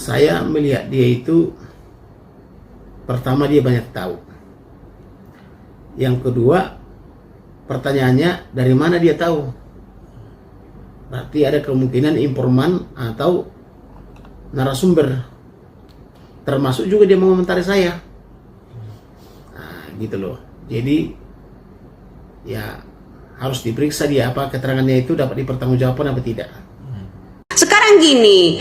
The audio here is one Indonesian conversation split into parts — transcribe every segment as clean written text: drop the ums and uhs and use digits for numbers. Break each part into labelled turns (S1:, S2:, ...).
S1: Saya melihat dia itu, pertama dia banyak tahu. Yang kedua, pertanyaannya dari mana dia tahu? Berarti ada kemungkinan informan atau narasumber. Termasuk juga dia mengomentari saya. Nah, gitu loh. Jadi ya harus diperiksa dia, apa keterangannya itu dapat dipertanggungjawabkan apa tidak.
S2: Sekarang gini,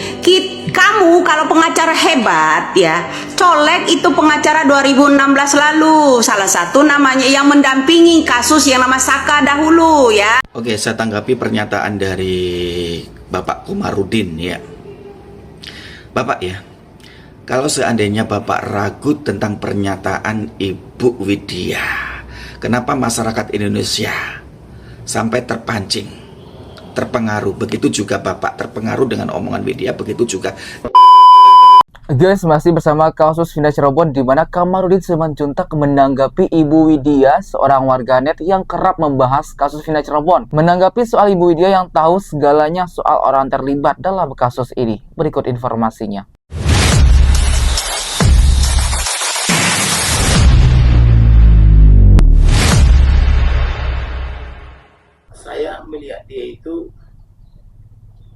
S2: kamu kalau pengacara hebat ya, colek itu pengacara 2016 lalu, salah satu namanya yang mendampingi kasus yang nama Saka dahulu ya.
S3: Oke, saya tanggapi pernyataan dari Bapak Komarudin ya. Bapak ya, kalau seandainya Bapak ragu tentang pernyataan Ibu Widya, kenapa masyarakat Indonesia sampai terpancing, terpengaruh? Begitu juga Bapak terpengaruh dengan omongan Widya, begitu juga.
S4: Guys, masih bersama kasus Vina Cirebon, di mana Kamarudin Simanjuntak menanggapi Ibu Widya, seorang warganet yang kerap membahas kasus Vina Cirebon. Menanggapi soal Ibu Widya yang tahu segalanya soal orang terlibat dalam kasus ini. Berikut informasinya.
S1: Saya melihat dia itu,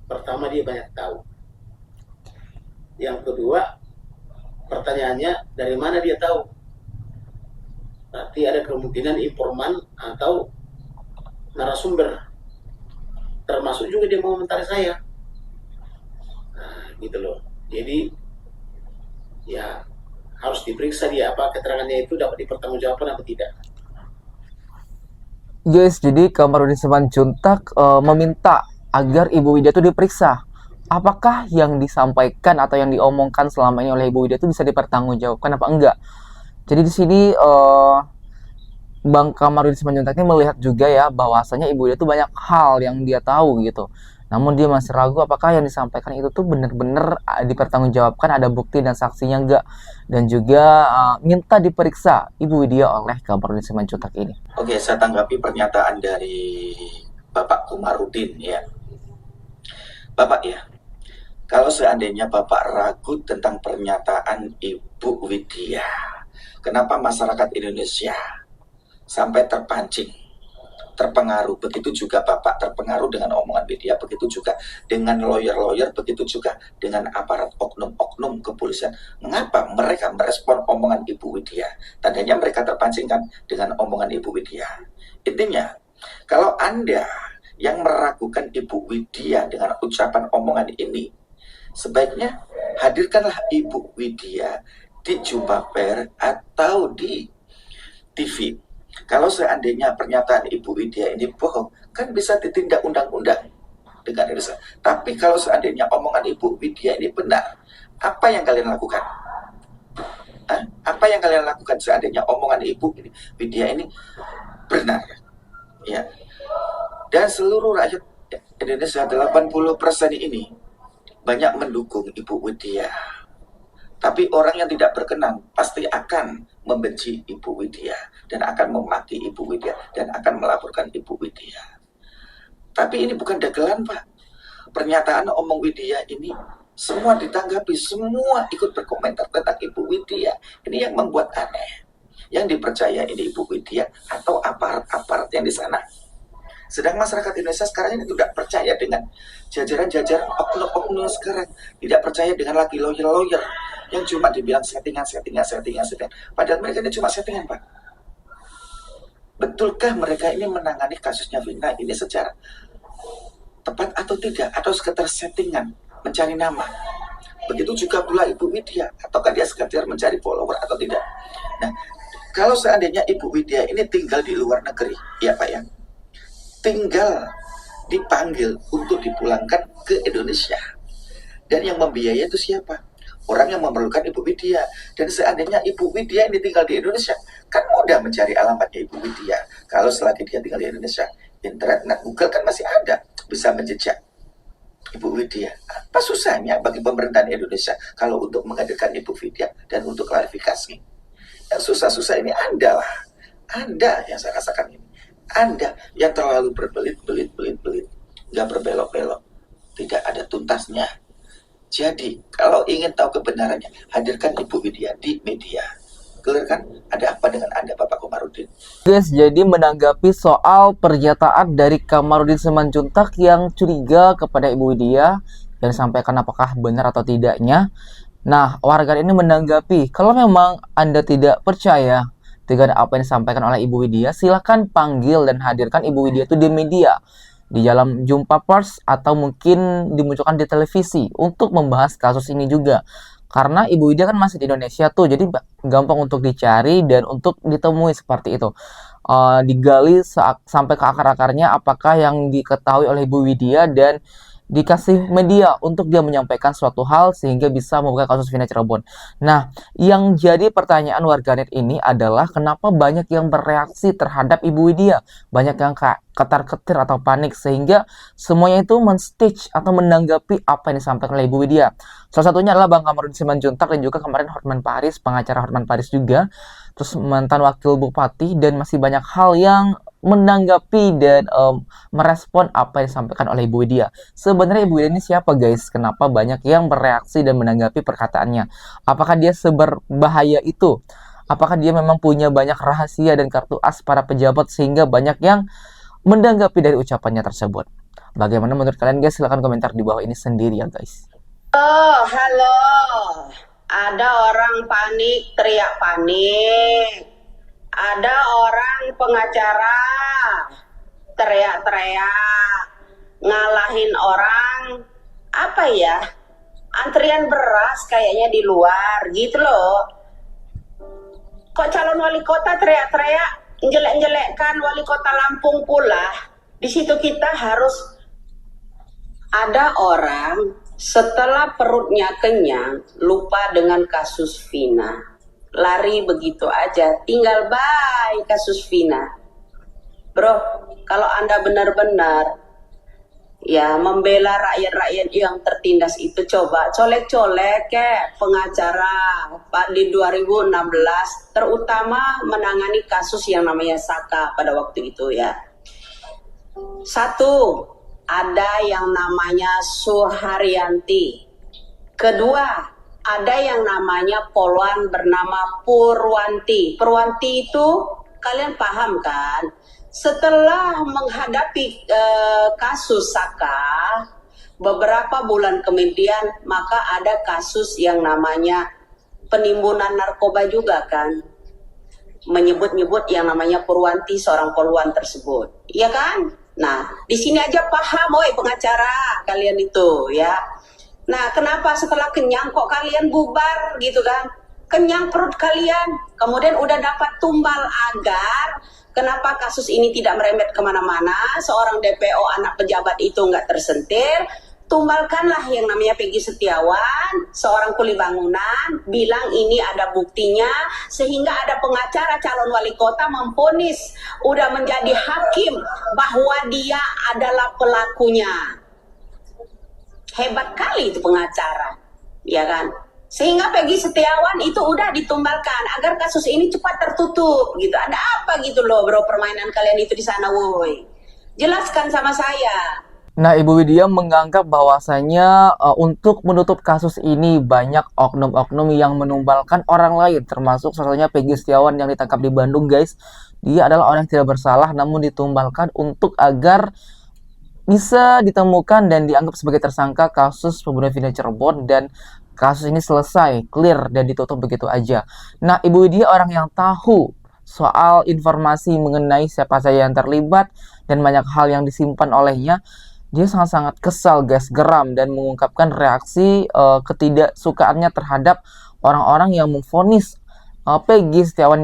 S1: pertama dia banyak tahu. Yang kedua, pertanyaannya dari mana dia tahu? Berarti ada kemungkinan informan atau narasumber. Termasuk juga dia mengomentari saya. Nah, gitu loh. Jadi ya harus diperiksa dia, apa keterangannya itu dapat dipertanggungjawabkan apa tidak.
S4: Guys, jadi Kamarudin Simanjuntak meminta agar Ibu Widya itu diperiksa. Apakah yang disampaikan atau yang diomongkan selama ini oleh Ibu Widya itu bisa dipertanggungjawabkan apa enggak? Jadi di sini Bang Kamarudin Simanjuntak ini melihat juga ya bahwasanya Ibu Widya itu banyak hal yang dia tahu gitu. Namun dia masih ragu apakah yang disampaikan itu tuh benar-benar dipertanggungjawabkan, ada bukti dan saksinya enggak. Dan juga minta diperiksa Ibu Widya oleh Kamarudin Simanjuntak ini.
S3: Oke, saya tanggapi pernyataan dari Bapak Komarudin ya. Bapak ya, kalau seandainya Bapak ragu tentang pernyataan Ibu Widya, kenapa masyarakat Indonesia sampai terpancing, terpengaruh? Begitu juga Bapak terpengaruh dengan omongan Widya, begitu juga dengan lawyer-lawyer, begitu juga dengan aparat oknum-oknum kepolisian. Mengapa mereka merespon omongan Ibu Widya? Tandanya mereka terpancing kan dengan omongan Ibu Widya. Intinya, kalau Anda yang meragukan Ibu Widya dengan ucapan omongan ini, sebaiknya hadirkanlah Ibu Widya di jumpa pers atau di TV. Kalau seandainya pernyataan Ibu Widya ini bohong, kan bisa ditindak undang-undang dengan Indonesia. Tapi kalau seandainya omongan Ibu Widya ini benar, apa yang kalian lakukan? Apa yang kalian lakukan seandainya omongan Ibu Widya ini benar? Ya. Dan seluruh rakyat Indonesia 80% ini banyak mendukung Ibu Widya. Tapi orang yang tidak berkenan pasti akan membenci Ibu Widya dan akan memaki Ibu Widya dan akan melaporkan Ibu Widya. Tapi ini bukan dagelan, Pak. Pernyataan omong Widya ini semua ditanggapi, semua ikut berkomentar tentang Ibu Widya. Ini yang membuat aneh. Yang dipercaya ini Ibu Widya atau aparat-aparat yang di sana. Sedang masyarakat Indonesia sekarang ini tidak percaya dengan jajaran-jajaran oknum-oknum sekarang. Tidak percaya dengan lagi lawyer-lawyer yang cuma dibilang settingan. Padahal mereka ini cuma settingan, Pak. Betulkah mereka ini menangani kasusnya Vina ini secara tepat atau tidak? Atau sekedar settingan, mencari nama? Begitu juga pula Ibu Widya. Ataukah dia sekedar mencari follower atau tidak? Nah, kalau seandainya Ibu Widya ini tinggal di luar negeri, ya Pak ya, tinggal dipanggil untuk dipulangkan ke Indonesia. Dan yang membiayai itu siapa? Orang yang memerlukan Ibu Widya. Dan seandainya Ibu Widya ini tinggal di Indonesia, kan mudah mencari alamatnya Ibu Widya. Kalau selagi dia tinggal di Indonesia, internet, Google kan masih ada, bisa menjejak Ibu Widya. Apa susahnya bagi pemerintahan Indonesia kalau untuk menghadirkan Ibu Widya dan untuk klarifikasi? Yang susah-susah ini Anda lah. Anda yang saya rasakan ini. Anda yang terlalu berbelit-belit, nggak berbelok-belok, tidak ada tuntasnya. Jadi, kalau ingin tahu kebenarannya, hadirkan Ibu Widya di media. Clear kan? Ada apa dengan Anda, Bapak Komarudin?
S4: Guys, jadi menanggapi soal pernyataan dari Kamarudin Simanjuntak yang curiga kepada Ibu Widya yang disampaikan apakah benar atau tidaknya. Nah, warga ini menanggapi, kalau memang Anda tidak percaya dengan apa yang disampaikan oleh Ibu Widya, silahkan panggil dan hadirkan Ibu Widya itu di media, di dalam jumpa pers atau mungkin dimunculkan di televisi untuk membahas kasus ini juga. Karena Ibu Widya kan masih di Indonesia tuh, jadi gampang untuk dicari dan untuk ditemui seperti itu. Digali sampai ke akar-akarnya apakah yang diketahui oleh Ibu Widya dan dikasih media untuk dia menyampaikan suatu hal sehingga bisa membuka kasus Vina Cirebon. Nah, yang jadi pertanyaan warganet ini adalah kenapa banyak yang bereaksi terhadap Ibu Widya, banyak yang ketar-ketir atau panik sehingga semuanya itu men-stage atau menanggapi apa yang disampaikan oleh Ibu Widya. Salah satunya adalah Bang Kamarudin Simanjuntak dan juga kemarin Hotman Paris, pengacara Hotman Paris juga, terus mantan wakil bupati, dan masih banyak hal yang menanggapi dan merespon apa yang disampaikan oleh Ibu Widya. Sebenarnya Ibu Widya ini siapa guys? Kenapa banyak yang bereaksi dan menanggapi perkataannya? Apakah dia seberbahaya itu? Apakah dia memang punya banyak rahasia dan kartu as para pejabat sehingga banyak yang menanggapi dari ucapannya tersebut? Bagaimana menurut kalian guys? Silahkan komentar di bawah ini sendiri ya guys.
S2: Oh, halo. Ada orang panik, teriak panik. Ada orang pengacara teriak-teriak, ngalahin orang, apa ya, antrian beras kayaknya di luar gitu loh. Kok calon wali kota teriak-teriak, jelek-jelekkan wali kota Lampung pula. Di situ kita harus ada orang setelah perutnya kenyang, lupa dengan kasus Vina. Lari begitu aja, tinggal bye kasus Vina. Bro, kalau Anda benar-benar ya membela rakyat-rakyat yang tertindas itu, coba colek-colek kayak pengacara di 2016, terutama menangani kasus yang namanya Saka pada waktu itu ya. Satu, ada yang namanya Suharyanti. Kedua, ada yang namanya poluan bernama Purwanti. Purwanti itu kalian paham kan? Setelah menghadapi kasus Saka, beberapa bulan kemudian maka ada kasus yang namanya penimbunan narkoba juga kan? Menyebut-nyebut yang namanya Purwanti, seorang poluan tersebut. Iya kan? Nah, di sini aja paham, woi pengacara kalian itu ya. Nah, kenapa setelah kenyang kok kalian bubar gitu kan? Kenyang perut kalian, kemudian udah dapat tumbal agar kenapa kasus ini tidak merembet kemana-mana, seorang DPO anak pejabat itu nggak tersentir, tumbalkanlah yang namanya Peggy Setiawan, seorang kuli bangunan, bilang ini ada buktinya, sehingga ada pengacara calon wali kota memvonis, udah menjadi hakim bahwa dia adalah pelakunya. Hebat kali itu pengacara, ya kan? Sehingga Peggy Setiawan itu udah ditumbalkan agar kasus ini cepat tertutup gitu. Ada apa gitu loh bro, permainan kalian itu di sana woi. Jelaskan sama saya.
S4: Nah, Ibu Widya menganggap bahwasanya untuk menutup kasus ini banyak oknum-oknum yang menumbalkan orang lain, termasuk salah satunya Peggy Setiawan yang ditangkap di Bandung guys. Dia adalah orang yang tidak bersalah namun ditumbalkan untuk agar bisa ditemukan dan dianggap sebagai tersangka kasus pembunuhan Vina Cirebon dan kasus ini selesai, clear dan ditutup begitu aja. Nah, Ibu Widya orang yang tahu soal informasi mengenai siapa saja yang terlibat dan banyak hal yang disimpan olehnya. Dia sangat-sangat kesal guys, geram dan mengungkapkan reaksi ketidaksukaannya terhadap orang-orang yang memvonis Peggy Setiawan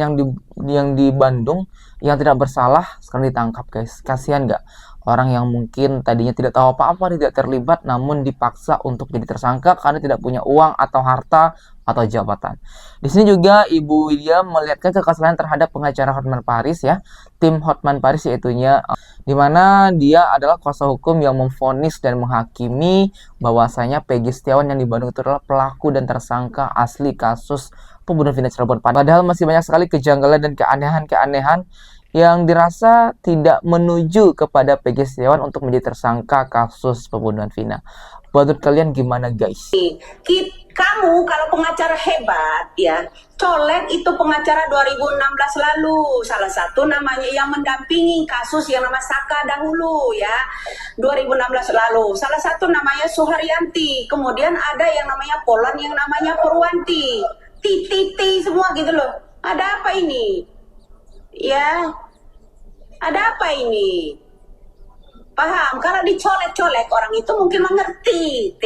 S4: yang di Bandung yang tidak bersalah sekarang ditangkap guys. Kasihan nggak? Orang yang mungkin tadinya tidak tahu apa-apa, tidak terlibat, namun dipaksa untuk jadi tersangka karena tidak punya uang atau harta atau jabatan. Di sini juga Ibu Widya melihatkan kekesalan terhadap pengacara Hotman Paris ya, tim Hotman Paris yaitunya, di mana dia adalah kuasa hukum yang memvonis dan menghakimi bahwasanya Peggy Setiawan yang di Bandung itu adalah pelaku dan tersangka asli kasus pembunuhan Vina Cirebon. Padahal masih banyak sekali kejanggalan dan keanehan-keanehan yang dirasa tidak menuju kepada Peggy Setiawan untuk menjadi tersangka kasus pembunuhan Vina. Menurut kalian gimana guys?
S2: Kamu kalau pengacara hebat ya, colek itu pengacara 2016 lalu. Salah satu namanya yang mendampingi kasus yang nama Saka dahulu ya. 2016 lalu. Salah satu namanya Suharyanti. Kemudian ada yang namanya Polan yang namanya Purwanti. Titi semua gitu loh. Ada apa ini? Ya. Ada apa ini? Paham? Kalau dicolek-colek orang itu mungkin mengerti,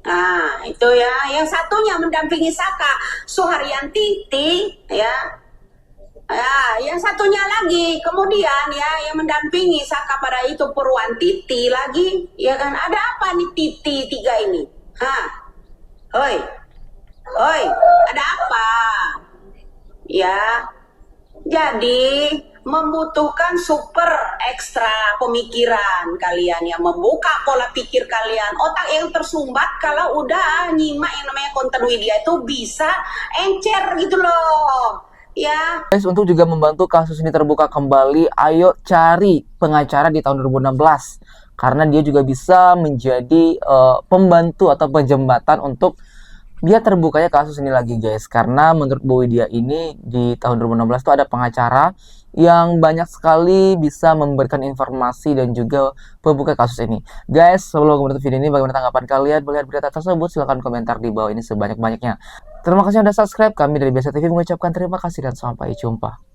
S2: Nah, itu ya. Yang satunya mendampingi Saka, Suharyanti, ya. Ya, yang satunya lagi, kemudian ya, yang mendampingi Saka pada itu Purwanti lagi, ya kan? Ada apa nih Titi 3 ini? Hoi, ada apa? Ya, jadi membutuhkan super ekstra pemikiran kalian ya, membuka pola pikir kalian. Otak yang tersumbat kalau udah nyimak yang namanya konten Widya itu bisa encer gitu loh ya.
S4: Guys, untuk juga membantu kasus ini terbuka kembali, ayo cari pengacara di tahun 2016 karena dia juga bisa menjadi pembantu atau penjembatan untuk biar terbukanya kasus ini lagi guys. Karena menurut Bu Widya ini di tahun 2016 itu ada pengacara yang banyak sekali bisa memberikan informasi dan juga membuka kasus ini. Guys, sebelum menutup video ini, bagaimana tanggapan kalian melihat berita tersebut? Silahkan komentar di bawah ini sebanyak-banyaknya. Terima kasih sudah subscribe. Kami dari Biasa TV mengucapkan terima kasih dan sampai jumpa.